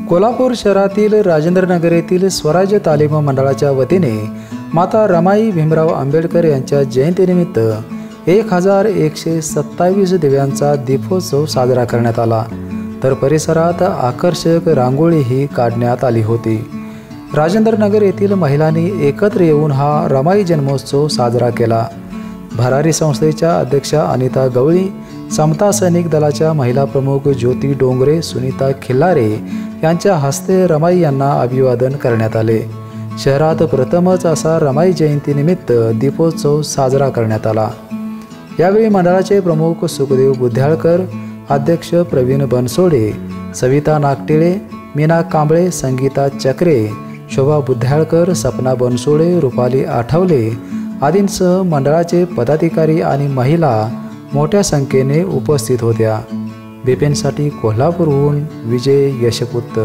कोल्हापूर शहरातील राजेंद्रनगर येथील स्वराज्य तालीम मंडळाच्या वतीने माता रमाई भीमराव आंबेडकर यांच्या जयंतीनिमित्त 1127 दिव्यांचा दीपोत्सव साजरा करण्यात आला, तर परिसरात आकर्षक रांगोळीही काढण्यात आली होती। राजेंद्रनगर येथील महिलांनी एकत्र येऊन हा रमाई जन्मोत्सव साजरा केला। भरारी संस्थेच्या अध्यक्षा अनिता गवळी, समता सैनिक दलाच्या महिला प्रमुख ज्योती डोंगरे, सुनीता खिल्लारे यांच्या हस्ते रमाई यांना अभिवादन करण्यात आले। शहरात प्रथमच असा रमाई जयंतीनिमित्त दीपोत्सव साजरा करण्यात आला। यावेळी मंडळाचे प्रमुख सुखदेव बुद्ध्याळकर, अध्यक्ष प्रवीण बनसोडे, सविता नागटिळे, मीना कांबळे, संगीता चक्रे, शोभा बुद्ध्याळकर, सपना बनसोडे, रुपाली आठवले आदींसह मंडळाचे पदाधिकारी आणि महिला मोठ्या संख्येने उपस्थित होत्या। बीपीएनसाठी कोल्हापूरहून विजय यशपुत्र।